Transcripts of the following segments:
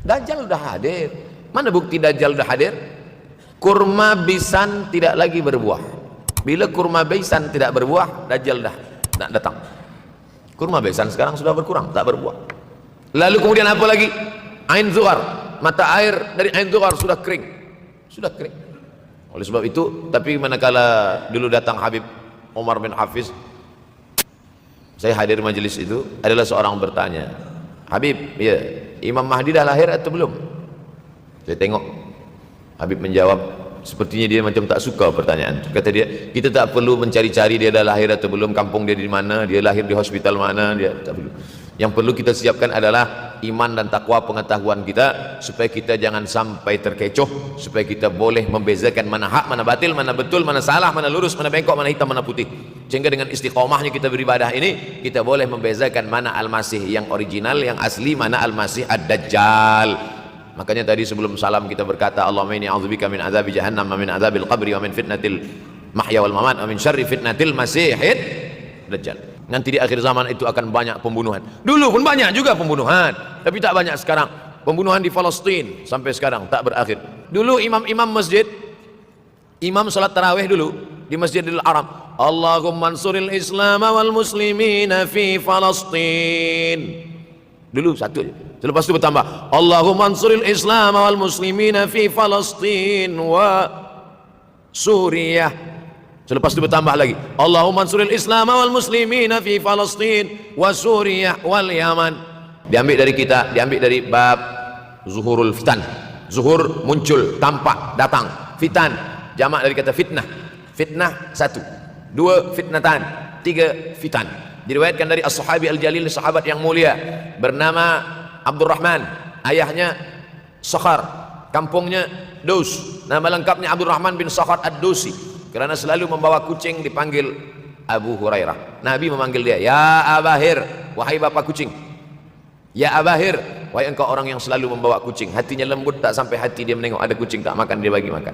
Dajjal udah hadir. Mana bukti Dajjal udah hadir? Kurma bisan tidak lagi berbuah. Bila kurma bisan tidak berbuah, Dajjal dah nak datang. Kurma bisan sekarang sudah berkurang, tak berbuah. Lalu kemudian apa lagi? Ain Zuhar, mata air dari Ain Zuhar sudah kering. Sudah kering. Oleh sebab itu, tapi manakala dulu datang Habib Umar bin Hafiz, saya hadir majelis itu, adalah seorang bertanya, Habib, ya, Imam Mahdi dah lahir atau belum? Saya tengok Habib menjawab, sepertinya dia macam tak suka pertanyaan. Kata dia, kita tak perlu mencari-cari dia dah lahir atau belum, kampung dia di mana, dia lahir di hospital mana, dia tak perlu. Yang perlu kita siapkan adalah iman dan takwa pengetahuan kita, supaya kita jangan sampai terkecoh, supaya kita boleh membezakan mana hak, mana batil, mana betul, mana salah, mana lurus, mana bengkok, mana hitam, mana putih. Sehingga dengan istiqomahnya kita beribadah ini, kita boleh membezakan mana Al-Masih yang original, yang asli, mana Al-Masih Ad-Dajjal. Makanya tadi sebelum salam kita berkata, Allahumma inni a'udzubika min azabi jahannam wa min azabil qabri wa min fitnatil mahya wal mamat wa min syarri fitnatil masihid dajjal. Nanti di akhir zaman itu akan banyak pembunuhan. Dulu pun banyak juga pembunuhan, tapi tak banyak sekarang. Pembunuhan di Palestina sampai sekarang tak berakhir. Dulu imam-imam masjid, imam salat tarawih dulu di Masjidil Haram, Allahumma ansuril Islam wal muslimina fi Palestin. Dulu satu aja. Selepas itu bertambah, Allahumma ansuril Islam wal muslimina fi Palestin wa Suriah. Selepas itu bertambah lagi, Allahumma ansuril Islam wal muslimina fi Palestin wa Suriah wal Yaman. Diambil dari kita, diambil dari bab zuhurul fitan. Zuhur muncul, tampak, datang. Fitan jamak dari kata fitnah. Fitnah satu, dua fitnatan, tiga fitan. Diriwayatkan dari as-sahabi al-jalil, sahabat yang mulia bernama Abdurrahman, ayahnya Sakhar, kampungnya Daus. Nama lengkapnya Abdurrahman bin Sakhar ad-Dausi. Kerana selalu membawa kucing dipanggil Abu Hurairah. Nabi memanggil dia, ya Abahir, wahai bapak kucing. Ya Abahir, wahai engkau orang yang selalu membawa kucing. Hatinya lembut, tak sampai hati dia menengok ada kucing tak makan, dia bagi makan.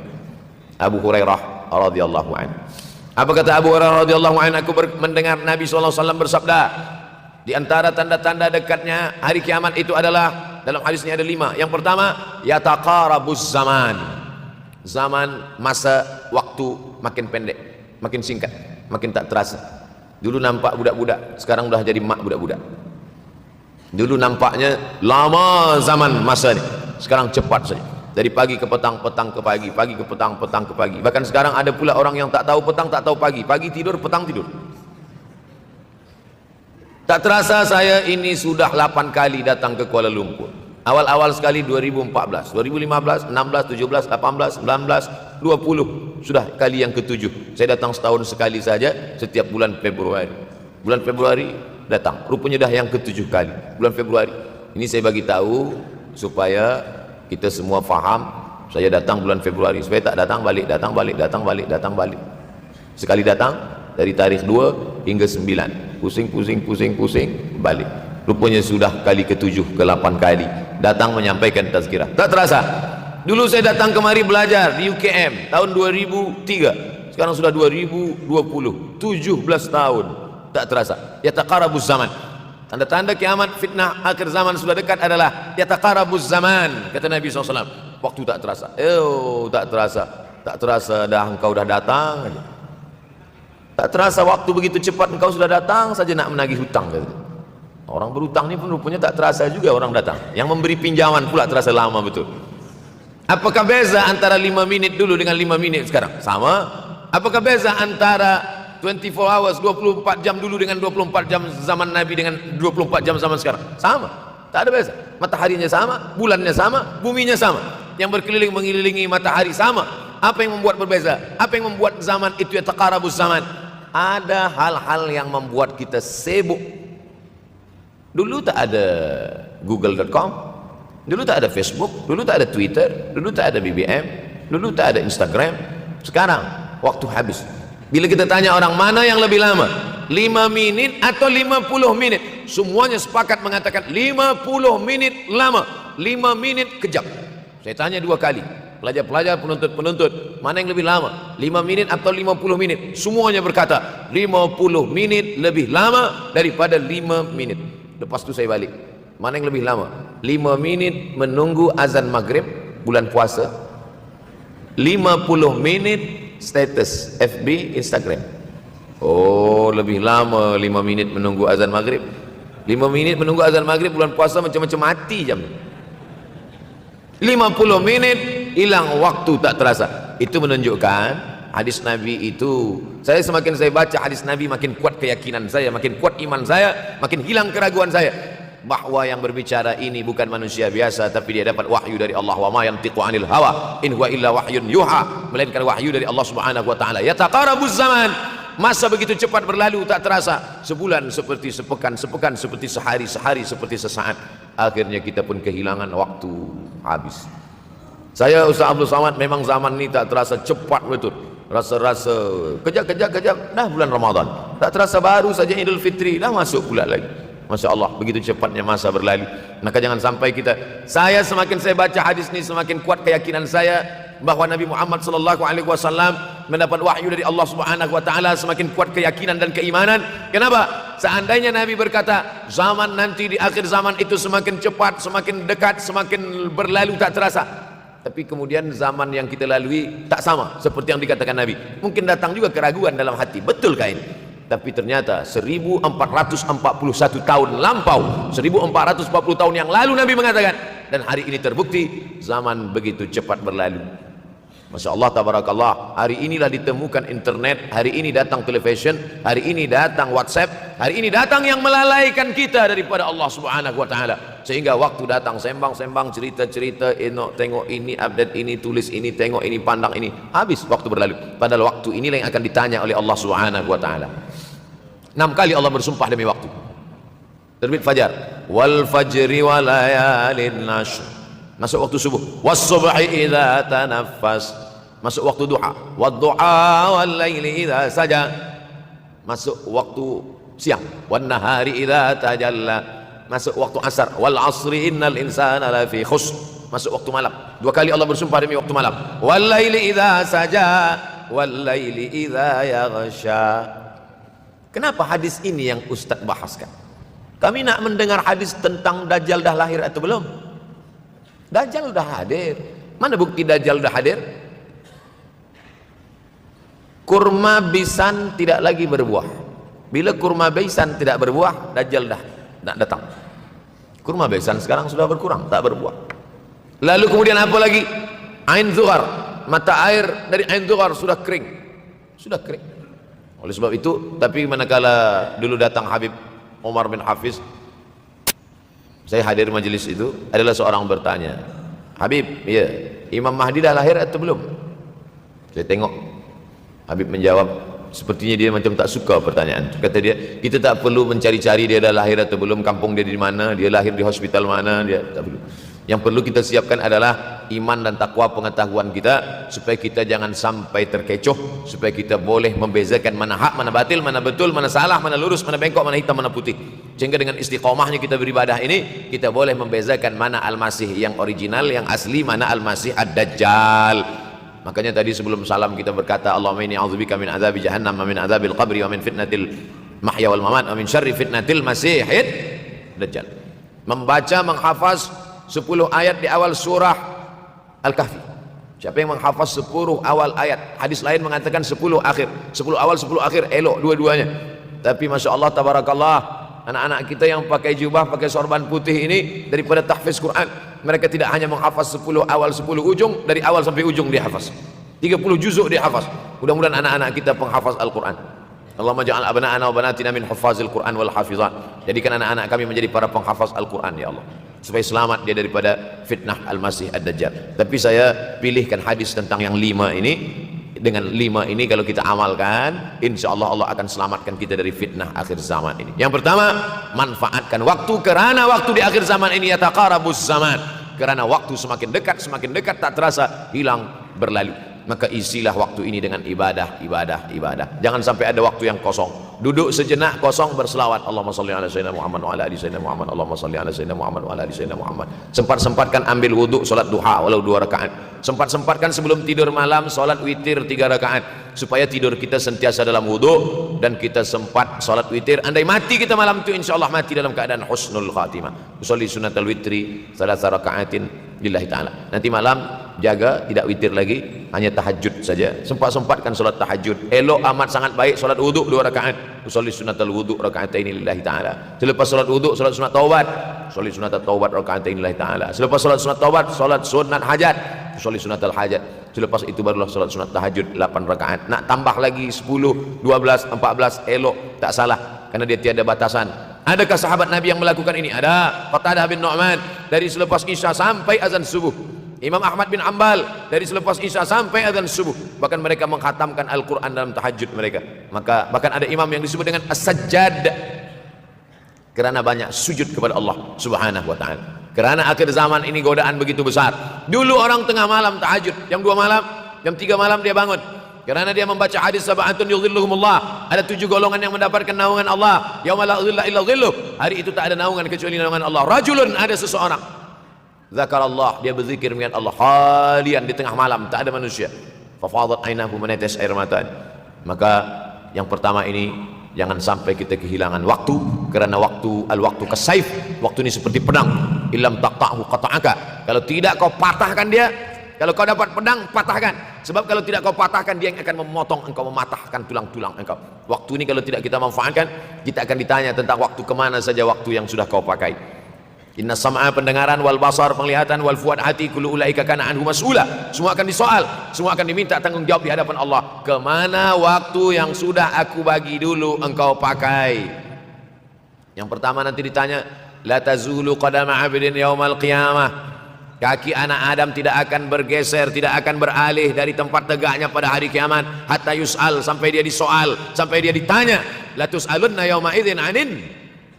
Abu Hurairah radhiyallahu anhu. Apa kata Abu Hurairah radhiyallahu anhu? Aku mendengar Nabi SAW bersabda, di antara tanda-tanda dekatnya hari kiamat itu adalah, dalam hadisnya ada 5. Yang pertama, yataqarabuz zaman. Zaman, masa, waktu makin pendek, makin singkat, makin tak terasa. Dulu nampak budak-budak, sekarang dah jadi mak budak-budak. Dulu nampaknya lama zaman masa ni, sekarang cepat saja. Dari pagi ke petang, petang ke pagi, pagi ke petang, petang ke pagi. Bahkan sekarang ada pula orang yang tak tahu petang, tak tahu pagi. Pagi tidur, petang tidur. Tak terasa saya ini sudah 8 kali datang ke Kuala Lumpur. Awal-awal sekali 2014, 2015, 16, 17, 18, 19, 20. Sudah kali yang ke-7. Saya datang setahun sekali saja, setiap bulan Februari. Bulan Februari datang. Rupanya dah yang ke-7 kali. Bulan Februari. Ini saya bagi tahu supaya kita semua faham. Saya datang bulan Februari, supaya tak datang balik, datang balik, datang balik, datang balik. Sekali datang dari tarikh 2 hingga 9. Pusing, pusing, pusing, pusing, balik. Rupanya sudah kali ke-7, ke-8 kali datang menyampaikan tazkirah. Tak terasa. Dulu saya datang kemari belajar di UKM tahun 2003. Sekarang sudah 2020, 17 tahun. Tak terasa. Yataqarabuz zaman. Tanda-tanda kiamat, fitnah akhir zaman sudah dekat adalah yataqarabuz zaman, kata Nabi SAW. Waktu tak terasa. Tak terasa. Tak terasa dah engkau dah datang. Tak terasa waktu begitu cepat, engkau sudah datang saja nak menagih hutang. Orang berhutang ni pun rupanya tak terasa juga orang datang. Yang memberi pinjaman pula terasa lama betul. Apakah beza antara 5 minit dulu dengan 5 minit sekarang? Sama. Apakah beza antara 24 hours, 24 jam dulu dengan 24 jam zaman Nabi dengan 24 jam zaman sekarang? Sama. Tak ada beza. Mataharinya sama, bulannya sama, buminya sama. Yang berkeliling mengelilingi matahari sama. Apa yang membuat berbeza? Apa yang membuat zaman itu yataqarabuz zaman? Ada hal-hal yang membuat kita sibuk. Dulu tak ada google.com, dulu tak ada Facebook, dulu tak ada Twitter, dulu tak ada BBM, dulu tak ada Instagram. Sekarang waktu habis. Bila kita tanya orang mana yang lebih lama, 5 minit atau 50 menit, semuanya sepakat mengatakan 50 menit lama, 5 menit kejam. Saya tanya 2 kali, pelajar-pelajar, penuntut-penuntut, mana yang lebih lama, 5 menit atau 50 menit? Semuanya berkata 50 menit lebih lama daripada 5 menit. Lepas tu saya balik. Mana yang lebih lama? 5 menit menunggu azan maghrib bulan puasa, 50 menit status FB, Instagram. Oh, lebih lama 5 menit menunggu azan maghrib. 5 menit menunggu azan maghrib bulan puasa macam-macam mati jam. 50 menit hilang waktu tak terasa. Itu menunjukkan hadis Nabi itu, semakin saya baca hadis Nabi makin kuat keyakinan saya, makin kuat iman saya, makin hilang keraguan saya bahwa yang berbicara ini bukan manusia biasa, tapi dia dapat wahyu dari Allah. Wa ma yantiqu anil hawa in huwa illa wahyun yuha, melainkan wahyu dari Allah Subhanahu wa taala. Yataqarabuz zaman, masa begitu cepat berlalu tak terasa. Sebulan seperti sepekan, sepekan seperti sehari, sehari seperti sesaat. Akhirnya kita pun kehilangan waktu, habis. Saya Ustaz Abdul Samad, memang zaman ini tak terasa cepat betul. Rasa-rasa kejap-kejap dah bulan Ramadan. Tak terasa baru saja Idul Fitri dah masuk pula lagi. Masya Allah, begitu cepatnya masa berlalu. Maka jangan sampai saya semakin saya baca hadis ini semakin kuat keyakinan saya bahwa Nabi Muhammad sallallahu alaihi wasallam mendapat wahyu dari Allah Subhanahu wa taala, semakin kuat keyakinan dan keimanan. Kenapa? Seandainya Nabi berkata zaman nanti di akhir zaman itu semakin cepat, semakin dekat, semakin berlalu tak terasa, tapi kemudian zaman yang kita lalui tak sama seperti yang dikatakan Nabi, mungkin datang juga keraguan dalam hati, betulkah ini? Tapi ternyata 1441 tahun lampau, 1440 tahun yang lalu Nabi mengatakan, dan hari ini terbukti zaman begitu cepat berlalu. Masya Allah, tabarakallah. Hari inilah ditemukan internet, hari ini datang television, hari ini datang WhatsApp, hari ini datang yang melalaikan kita daripada Allah Subhanahu wa taala. Sehingga waktu datang sembang-sembang, cerita-cerita, tengok ini, update ini, tulis ini, tengok ini, pandang ini, habis waktu berlalu. Padahal waktu inilah yang akan ditanya oleh Allah Subhanahu wa taala. 6 kali Allah bersumpah demi waktu. Terbit fajar, wal fajri wa layalin nashr, masuk waktu subuh, was subhi idza tanaffas, masuk waktu duha, wad duha wal laili idza saja, masuk waktu siang, wan nahari idza tajalla, masuk waktu asar, wal asri innal insana lafi khusr, masuk waktu malam. 2 kali Allah bersumpah demi waktu malam, wal laili idza saja wal laili idza yaghsha. Kenapa hadis ini yang Ustaz bahaskan? Kami nak mendengar hadis tentang Dajjal dah lahir atau belum? Dajjal dah hadir. Mana bukti Dajjal dah hadir? Kurma bisan tidak lagi berbuah. Bila kurma bisan tidak berbuah, Dajjal dah nak datang. Kurma bisan sekarang sudah berkurang, tak berbuah. Lalu kemudian apa lagi? Ain Zuhar, mata air dari Ain Zuhar sudah kering. Sudah kering. Oleh sebab itu, tapi manakala dulu datang Habib Umar bin Hafiz, saya hadir majelis itu, adalah seorang bertanya, Habib, ya, Imam Mahdi dah lahir atau belum? Saya tengok, Habib menjawab, sepertinya dia macam tak suka pertanyaan. Kata dia, kita tak perlu mencari-cari dia dah lahir atau belum, kampung dia di mana, dia lahir di hospital mana, dia tak perlu. Yang perlu kita siapkan adalah iman dan takwa, pengetahuan kita, supaya kita jangan sampai terkecoh, supaya kita boleh membezakan mana hak, mana batil, mana betul, mana salah, mana lurus, mana bengkok, mana hitam, mana putih. Sehingga dengan istiqomahnya kita beribadah ini, kita boleh membezakan mana Al-Masih yang original, yang asli, mana Al-Masih Ad-Dajjal. Makanya tadi sebelum salam kita berkata, Allahumma inni a'udzubika min adzabi jahannam wa min adzabil qabri wa min fitnatil mahya wal mamat wa min syarri fitnatil masihid dajjal. Membaca, menghafaz 10 ayat di awal surah Al-Kahfi. Siapa yang menghafaz 10 awal ayat, hadis lain mengatakan 10 akhir, 10 awal 10 akhir, elok dua-duanya. Tapi Masya Allah, tabarakallah, anak-anak kita yang pakai jubah, pakai sorban putih ini, daripada tahfiz Quran, mereka tidak hanya menghafaz 10 awal 10 ujung, dari awal sampai ujung dia hafaz, 30 juzuk dia hafaz. Mudah-mudahan anak-anak kita penghafaz Al-Quran. Allahumma ja'al abna'ana wa banatina min hufazil Quran wal hafizat. Jadikan anak-anak kami menjadi para penghafaz Al-Quran, ya Allah, supaya selamat dia daripada fitnah Al-Masih Ad-Dajjal. Tapi saya pilihkan hadis tentang yang 5 ini. Dengan 5 ini kalau kita amalkan, insya Allah Allah akan selamatkan kita dari fitnah akhir zaman ini. Yang pertama, manfaatkan waktu, kerana waktu di akhir zaman ini yataqarabuz zaman, kerana waktu semakin dekat tak terasa, hilang, berlalu. Maka isilah waktu ini dengan ibadah. Jangan sampai ada waktu yang kosong. Duduk sejenak kosong, berselawat, Allahumma salli ala sayyidina Muhammad wa ala ali sayyidina Muhammad, Allahumma salli ala sayyidina Muhammad wa ala ali sayyidina Muhammad. Sempat-sempatkan ambil wuduk, solat duha walau 2 rakaat. Sempat-sempatkan sebelum tidur malam, solat witir 3 rakaat. supaya tidur kita sentiasa dalam wudu dan kita sempat salat witir. Andai mati kita malam itu, insyaallah mati dalam keadaan husnul khatimah. Usolli sunnatal witri salasa raka'atin lillahi ta'ala. Nanti malam jaga tidak witir lagi, hanya tahajud saja. Sempat-sempatkan salat tahajud. Elok amat sangat baik salat wudu 2 rakaat. Usolli sunnatal wudu raka'ataini lillahi ta'ala. Selepas salat wudu salat sunat taubat. Usolli sunnatat taubat raka'ataini lillahi ta'ala. Selepas salat sunat taubat salat sunat hajat. Usolli sunatal hajat. Selepas itu barulah salat sunat tahajud 8 rakaat. Nak tambah lagi 10, 12, 14 elok, tak salah, karena dia tiada batasan. Adakah sahabat Nabi yang melakukan ini? Ada. Qatadah bin Nu'man dari selepas Isya sampai azan subuh. Imam Ahmad bin Ambal dari selepas Isya sampai azan subuh. Bahkan mereka mengkhatamkan Al-Quran dalam tahajud mereka. Maka bahkan ada imam yang disebut dengan As-Sajjad, kerana banyak sujud kepada Allah Subhanahu wa ta'ala. Kerana akhir zaman ini godaan begitu besar. Dulu orang tengah malam tahajud, jam 2 malam, jam 3 malam dia bangun. Kerana dia membaca hadis sab'atun yudhilluhumullah. Ada 7 golongan yang mendapatkan naungan Allah. Yauma la dhilla illa dhilluh. Hari itu tak ada naungan kecuali naungan Allah. Rajulun, ada seseorang. Zakarallah, dia berzikir mengingat Allah khalian di tengah malam, tak ada manusia. Fafadat ainahu, menetes air mata. Maka yang pertama ini, jangan sampai kita kehilangan waktu, kerana waktu kasaif, waktu ini seperti pedang. Illam taqta'hu qata'aka. Kalau tidak kau patahkan dia, kalau kau dapat pedang, patahkan. Sebab kalau tidak kau patahkan, dia yang akan memotong engkau, mematahkan tulang-tulang engkau. Waktu ini kalau tidak kita manfaatkan, kita akan ditanya tentang waktu, kemana saja waktu yang sudah kau pakai. Inna sam'a, pendengaran, wal basar, penglihatan, wal fuad, hati, kullu ulaika kana anhu mas'ula. Semua akan disoal, semua akan diminta tanggung jawab di hadapan Allah. Kemana waktu yang sudah aku bagi dulu engkau pakai? Yang pertama nanti ditanya, la tazulu qadama 'abdin yaumal qiyamah. Kaki anak Adam tidak akan bergeser, tidak akan beralih dari tempat tegaknya pada hari kiamat, hatta yus'al, sampai dia disoal, sampai dia ditanya. La tus'alunna yauma idzin 'anin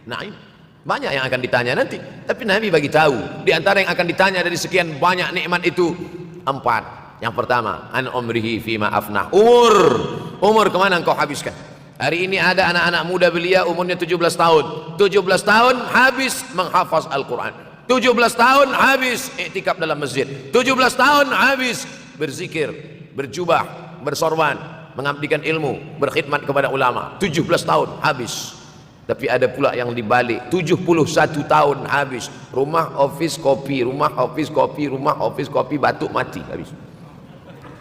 na'im. Banyak yang akan ditanya nanti, tapi Nabi bagi tahu di antara yang akan ditanya dari sekian banyak nikmat itu 4. Yang pertama, an umrihi fima afnah. Umur kemana engkau habiskan? Hari ini ada anak-anak muda belia umurnya 17 tahun. 17 tahun habis menghafaz Al-Quran. 17 tahun habis iktikaf dalam masjid. 17 tahun habis berzikir, berjubah, bersorban, mengabdikan ilmu, berkhidmat kepada ulama. 17 tahun habis. Tapi ada pula yang dibalik, 71 tahun habis. Rumah, office, kopi, rumah, office, kopi, rumah, office, kopi, batuk, mati habis.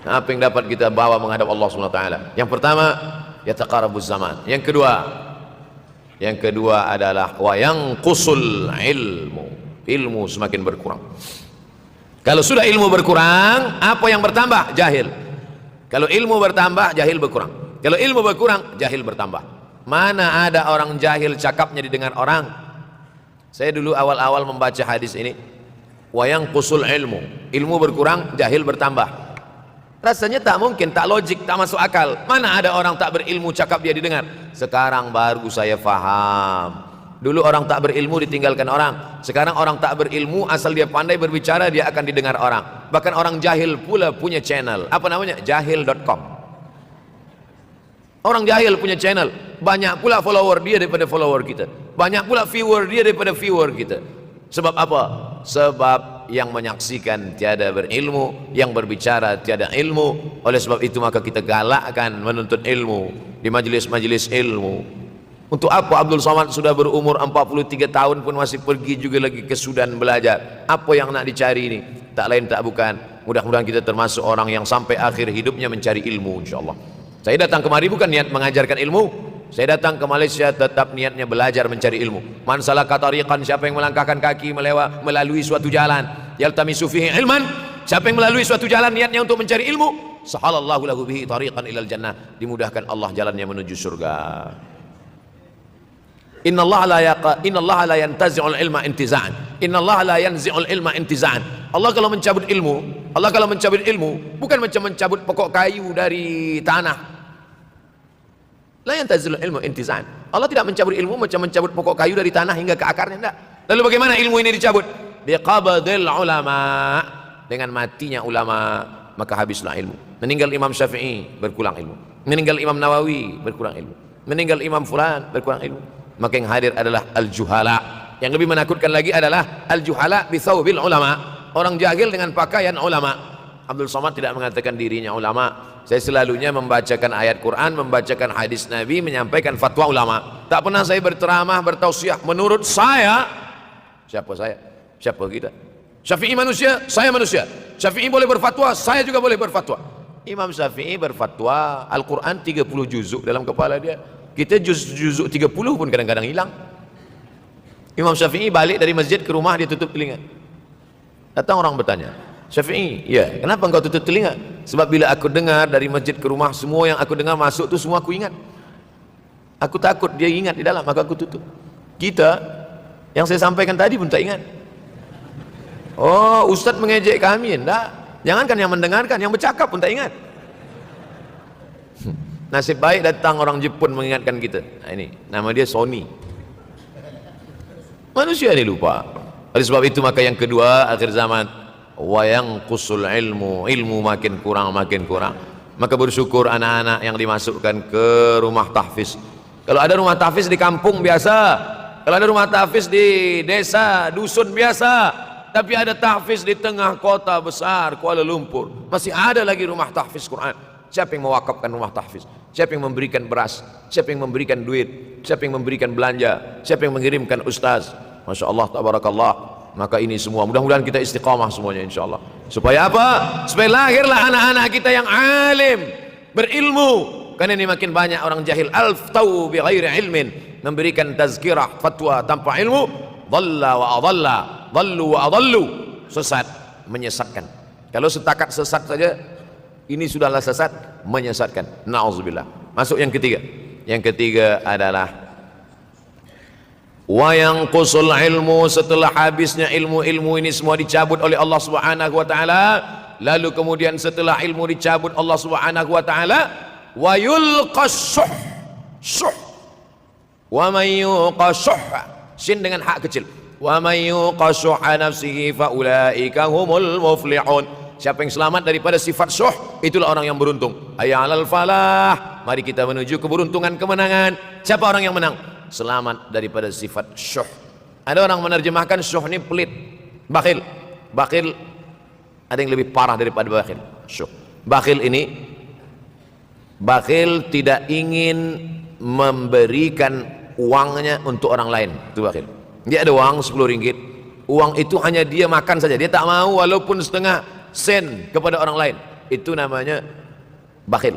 Apa yang dapat kita bawa menghadap Allah SWT? Yang pertama, yataqarabuz zaman. Yang kedua adalah wa yanqusul ilmu. Ilmu semakin berkurang. Kalau sudah ilmu berkurang, apa yang bertambah? Jahil. Kalau ilmu bertambah, jahil berkurang. Kalau ilmu berkurang, jahil bertambah. Mana ada orang jahil cakapnya didengar orang? Saya dulu awal-awal membaca hadis ini, wa yanqusul ilmu. Ilmu berkurang, jahil bertambah. Rasanya tak mungkin, tak logik, tak masuk akal. Mana ada orang tak berilmu cakap dia didengar? Sekarang baru saya faham. Dulu orang tak berilmu ditinggalkan orang. Sekarang orang tak berilmu, asal dia pandai berbicara, dia akan didengar orang. Bahkan orang jahil pula punya channel. Apa namanya? Jahil.com. Orang jahil punya channel. Banyak pula follower dia daripada follower kita. Banyak pula viewer dia daripada viewer kita. Sebab apa? Sebab yang menyaksikan tiada berilmu, yang berbicara tiada ilmu. Oleh sebab itu maka kita galakkan menuntut ilmu di majlis-majlis ilmu. Untuk apa Abdul Somad sudah berumur 43 tahun pun masih pergi juga lagi ke Sudan belajar? Apa yang nak dicari ini? Tak lain tak bukan, mudah-mudahan kita termasuk orang yang sampai akhir hidupnya mencari ilmu, insyaAllah. Saya datang kemari bukan niat mengajarkan ilmu. Saya datang ke Malaysia tetap niatnya belajar mencari ilmu. Man salaka tariqan, siapa yang melangkahkan kaki melalui suatu jalan, yaltamisu fihi ilman, siapa yang melalui suatu jalan niatnya untuk mencari ilmu, sahalallahu lahu bihi tariqan ilal jannah, dimudahkan Allah jalannya menuju surga. Innallaha la yantazi'ul ilma intiza'an. Innallaha la yanzi'ul ilma intiza'an. Allah kalau mencabut ilmu bukan macam mencabut pokok kayu dari tanah. La yantazilul ilmu intiza'an. Allah tidak mencabut ilmu macam mencabut pokok kayu dari tanah hingga ke akarnya, tidak. Lalu bagaimana ilmu ini dicabut? Biqabdil ulama. Dengan matinya ulama maka habislah ilmu. Meninggal Imam Syafi'i, berkurang ilmu. Meninggal Imam Nawawi, berkurang ilmu. Meninggal Imam Fulan, berkurang ilmu. Maka yang hadir adalah al-juhala. Yang lebih menakutkan lagi adalah al-juhala bithawbil ulama. Orang jahil dengan pakaian ulama. Abdul Somad tidak mengatakan dirinya ulama, Saya selalunya membacakan ayat Quran, membacakan hadis Nabi, menyampaikan fatwa ulama. Tak pernah saya berceramah, bertausiah. Menurut saya, siapa saya? Siapa kita? Syafi'i manusia, saya manusia. Syafi'i boleh berfatwa, saya juga boleh berfatwa. Imam Syafi'i berfatwa, Al-Quran 30 juzuk dalam kepala dia. Kita juzuk 30 pun kadang-kadang hilang. Imam Syafi'i balik dari masjid ke rumah, dia tutup telinga. Datang orang bertanya, Syafi'i, ya, kenapa engkau tutup telinga? Sebab bila aku dengar dari masjid ke rumah, semua yang aku dengar masuk tu semua aku ingat. Aku takut dia ingat di dalam, maka aku tutup. Kita, yang saya sampaikan tadi pun tak ingat. Oh, Ustaz mengejek kami, enggak. Jangankan yang mendengarkan, yang bercakap pun tak ingat. Nasib baik datang orang Jepun mengingatkan kita. Nah, ini, nama dia Sony. Manusia ni lupa. Oleh sebab itu maka yang kedua, akhir zaman, wayang kusul ilmu makin kurang. Maka bersyukur anak-anak yang dimasukkan ke rumah tahfiz. Kalau ada rumah tahfiz di kampung biasa, kalau ada rumah tahfiz di desa, dusun biasa, tapi ada tahfiz di tengah kota besar Kuala Lumpur, masih ada lagi rumah tahfiz Quran. Siapa yang mewakafkan rumah tahfiz? Siapa yang memberikan beras? Siapa yang memberikan duit? Siapa yang memberikan belanja? Siapa yang mengirimkan ustaz? Masya Allah, tabarakallah. Maka ini semua mudah-mudahan kita istiqamah semuanya insyaallah. Supaya apa? Supaya lahirlah anak-anak kita yang alim, berilmu. Karena ini makin banyak orang jahil, alftau bi ghairi ilmin, memberikan tazkirah fatwa tanpa ilmu, dhalla wa adalla, dhallu wa adallu, sesat, menyesatkan. Kalau setakat sesat saja, ini sudahlah sesat, menyesatkan. Nauzubillah. Masuk yang ketiga. Yang ketiga adalah wayang kusul ilmu, setelah habisnya ilmu-ilmu ini semua dicabut oleh Allah Subhanahu wa taala, lalu kemudian setelah ilmu dicabut Allah Subhanahu wa taala, wa yulqas syuh, wa may yuqashuh, sin dengan hak kecil, wa may yuqashuh nafsihi fa ulaika humul muflihun. Siapa yang selamat daripada sifat syuh, itulah orang yang beruntung. Hayya 'alal falah, mari kita menuju keberuntungan, kemenangan. Siapa orang yang menang? Selamat daripada sifat syuh. Ada orang menerjemahkan syuh ini pelit, bakhil. Bakhil ada yang lebih parah daripada bakhil. Syuh. Bakhil ini, bakhil tidak ingin memberikan uangnya untuk orang lain. Itu bakhil. Dia ada uang 10 ringgit, uang itu hanya dia makan saja, dia tak mau walaupun setengah sen kepada orang lain. Itu namanya bakhil.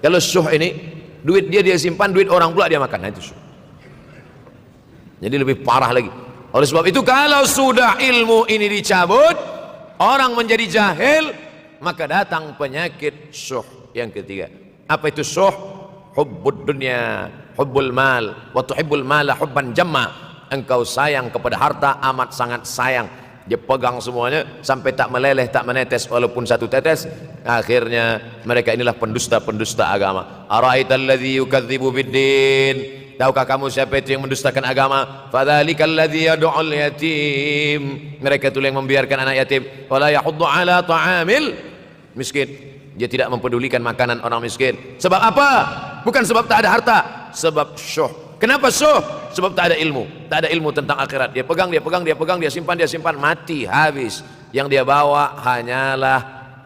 Kalau syuh ini, duit dia simpan, duit orang pula dia makan. Nah, itu syuh. Jadi lebih parah lagi. Oleh sebab itu kalau sudah ilmu ini dicabut, orang menjadi jahil, maka datang penyakit syuh yang ketiga. Apa itu syuh? Hubbud dunya, hubbul mal, wa tuhibbul mala hubban jamma. Engkau sayang kepada harta amat sangat sayang. Dia pegang semuanya sampai tak meleleh, tak menetes walaupun satu tetes. Akhirnya mereka inilah pendusta-pendusta agama. Ara'aital ladzi yukadzibu biddin, tahukah kamu siapa itu yang mendustakan agama? Fadzalikal ladzi yad'ul yatim, mereka itu yang membiarkan anak yatim. Wala yahuddu ala ta'amil miskin, dia tidak mempedulikan makanan orang miskin. Sebab apa? Bukan sebab tak ada harta, sebab syuh. Kenapa syuh? Sebab tak ada ilmu, tak ada ilmu tentang akhirat. Dia pegang, dia simpan, mati, habis. Yang dia bawa hanyalah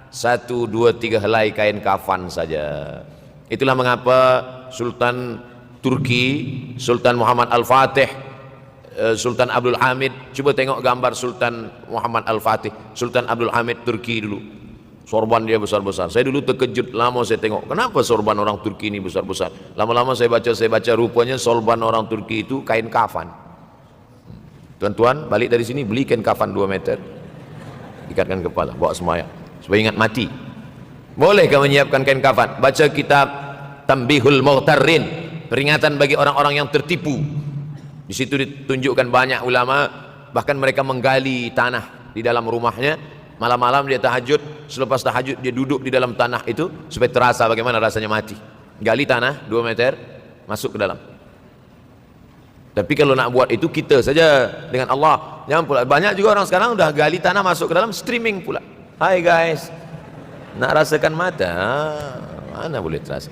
1, 2, 3 helai kain kafan saja. Itulah mengapa Sultan Turki, Sultan Muhammad Al-Fatih, Sultan Abdul Hamid, coba tengok gambar Sultan Muhammad Al-Fatih, Sultan Abdul Hamid Turki dulu. Sorban dia besar-besar. Saya dulu terkejut, lama saya tengok, kenapa sorban orang Turki ini besar-besar? Lama-lama saya baca rupanya sorban orang Turki itu kain kafan. Tuan-tuan balik dari sini beli kain kafan 2 meter, ikatkan kepala, bawa semayang supaya ingat mati. Bolehkah menyiapkan kain kafan? Baca kitab Tambihul Mughtarrin, peringatan bagi orang-orang yang tertipu. Di situ ditunjukkan banyak ulama, bahkan mereka menggali tanah di dalam rumahnya. Malam-malam dia tahajud, selepas tahajud dia duduk di dalam tanah itu supaya terasa bagaimana rasanya mati. Gali tanah 2 meter, masuk ke dalam. Tapi kalau nak buat itu kita saja dengan Allah. Jangan pula, banyak juga orang sekarang udah gali tanah masuk ke dalam, streaming pula. Hai guys, nak rasakan mata? Mana boleh terasa?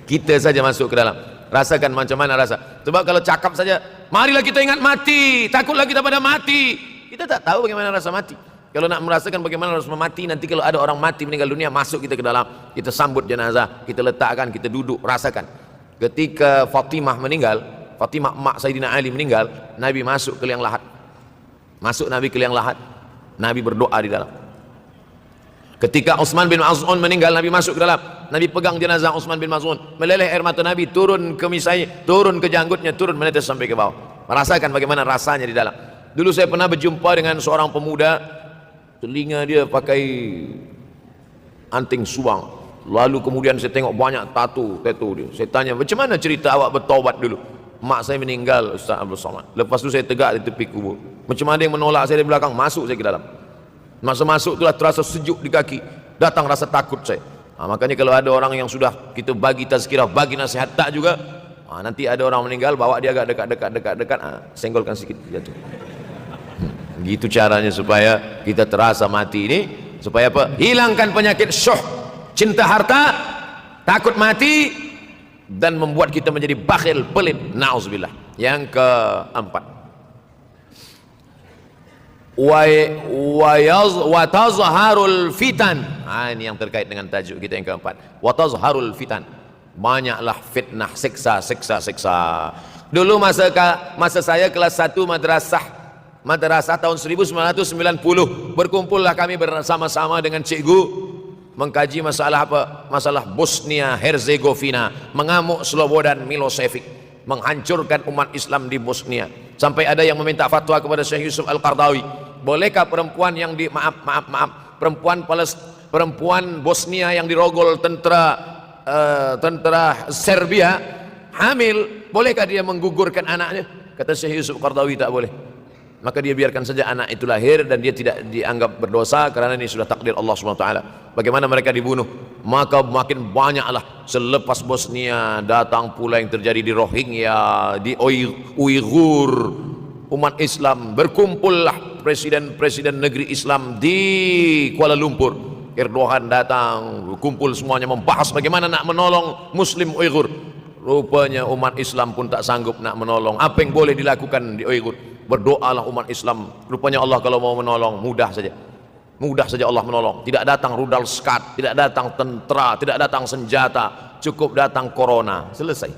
Kita saja masuk ke dalam, rasakan macam mana rasa. Sebab kalau cakap saja, marilah kita ingat mati, takutlah kita pada mati, kita tak tahu bagaimana rasa mati. Kalau nak merasakan bagaimana harus mati, nanti kalau ada orang mati meninggal dunia, masuk kita ke dalam, kita sambut jenazah, kita letakkan, kita duduk, rasakan. Ketika Fatimah meninggal, Fatimah emak Sayyidina Ali meninggal, Nabi masuk ke liang lahat. Masuk Nabi ke liang lahat, Nabi berdoa di dalam. Ketika Utsman bin Maz'un meninggal, Nabi masuk ke dalam, Nabi pegang jenazah Utsman bin Maz'un, meleleh air mata Nabi, turun ke misai, turun ke janggutnya, turun menetes sampai ke bawah. Merasakan bagaimana rasanya di dalam. Dulu saya pernah berjumpa dengan seorang pemuda, telinga dia pakai anting suang, lalu kemudian saya tengok banyak tato dia. Saya tanya, macam mana cerita awak bertaubat dulu? Mak saya meninggal, Ustaz Abdul Somad. Lepas tu saya tegak di tepi kubur. Macam ada yang menolak saya di belakang, masuk saya ke dalam. Masa masuk itulah terasa sejuk di kaki, datang rasa takut saya. Makanya kalau ada orang yang sudah kita bagi tazkirah, bagi nasihat tak juga, nanti ada orang meninggal, bawa dia agak dekat, senggolkan sedikit, jatuh. Gitu caranya supaya kita terasa mati ini, supaya apa? Hilangkan penyakit syuh, cinta harta, takut mati, dan membuat kita menjadi bakhil, pelit. Nauzubillah. Yang keempat, wa tazharul fitan. Ini yang terkait dengan tajuk kita yang keempat. Wa tazharul fitan. Banyaklah fitnah, siksa. Dulu masa saya kelas 1 madrasah tahun 1990, berkumpullah kami bersama-sama dengan cikgu mengkaji masalah apa? Masalah Bosnia Herzegovina, mengamuk Slobodan Milosevic, menghancurkan umat Islam di Bosnia. Sampai ada yang meminta fatwa kepada Syekh Yusuf Al-Qardawi, bolehkah perempuan yang perempuan Bosnia yang dirogol tentara Serbia hamil, bolehkah dia menggugurkan anaknya? Kata Syekh Yusuf Al-Qardawi, tak boleh. Maka dia biarkan saja anak itu lahir dan dia tidak dianggap berdosa karena ini sudah takdir Allah SWT. Bagaimana mereka dibunuh? Maka makin banyaklah selepas Bosnia datang pula yang terjadi di Rohingya, di Uighur, umat Islam. Berkumpullah presiden-presiden negeri Islam di Kuala Lumpur. Erdogan datang, kumpul semuanya membahas bagaimana nak menolong Muslim Uighur. Rupanya umat Islam pun tak sanggup nak menolong. Apa yang boleh dilakukan di Uighur? Berdoalah umat Islam. Rupanya Allah kalau mau menolong, mudah saja Allah menolong. Tidak datang rudal skat, tidak datang tentera, tidak datang senjata, cukup datang corona, selesai.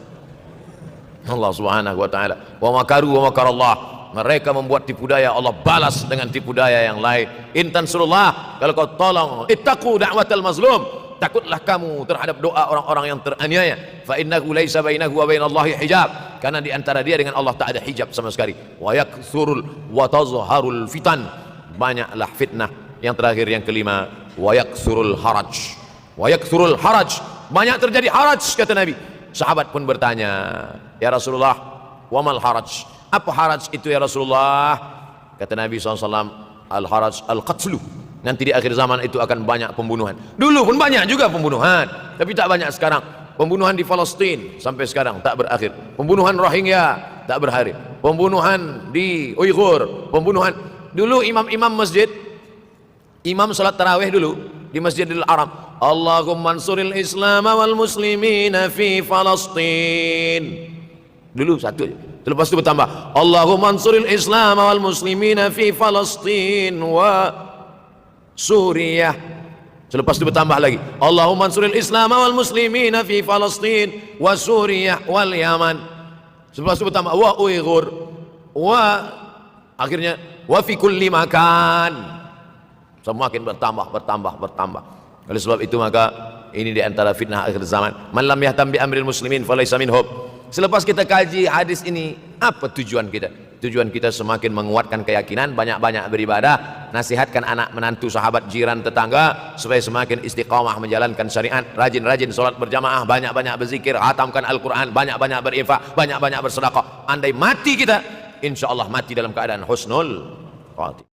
Allah Subhanahu wa taala, wa makaru wa makarallah. Mereka membuat tipu daya, Allah balas dengan tipu daya yang lain. In tansurullah, kalau kau tolong, ittaqu da'watal mazlum, takutlah kamu terhadap doa orang-orang yang teraniaya. Fa innahu laisa bainahu wa bainallahi hijab, karena di antara dia dengan Allah tak ada hijab sama sekali. Wa yakthurul wa tazharul fitan, banyaklah fitnah. Yang terakhir, yang kelima, wa yakthurul haraj. Wa yakthurul haraj, banyak terjadi haraj, kata Nabi. Sahabat pun bertanya, ya Rasulullah, wa mal haraj? Apa haraj itu ya Rasulullah? Kata Nabi SAW, al haraj al qatlu. Nanti di akhir zaman itu akan banyak pembunuhan. Dulu pun banyak juga pembunuhan, tapi tak banyak sekarang. Pembunuhan di Palestina sampai sekarang tak berakhir. Pembunuhan Rohingya tak berakhir. Pembunuhan di Uighur, pembunuhan. Dulu imam-imam masjid, imam salat tarawih dulu di Masjidil Haram, Allahumma ansuril Islam wal muslimina fi Palestin. Dulu satu aja. Lepas itu bertambah, Allahumma ansuril Islam wal muslimina fi Palestin wa Suriah. Selepas itu bertambah lagi, Allahumma ansuril Islam wal muslimina fi Palestin wa Suriah wal Yaman. Selepas itu bertambah wa Uighur wa, akhirnya wa fi kulli makan. Semakin bertambah. Oleh sebab itu maka ini di antara fitnah akhir zaman. Man lam yahtam bi amril muslimin falaysa minhum. Selepas kita kaji hadis ini, apa tujuan kita? Tujuan kita semakin menguatkan keyakinan, banyak-banyak beribadah, nasihatkan anak menantu, sahabat, jiran, tetangga supaya semakin istiqamah menjalankan syariat, rajin-rajin solat berjamaah, banyak-banyak berzikir, hatamkan Al-Quran, banyak-banyak berinfak, banyak-banyak bersedekah. Andai mati kita, insya Allah mati dalam keadaan husnul khatimah.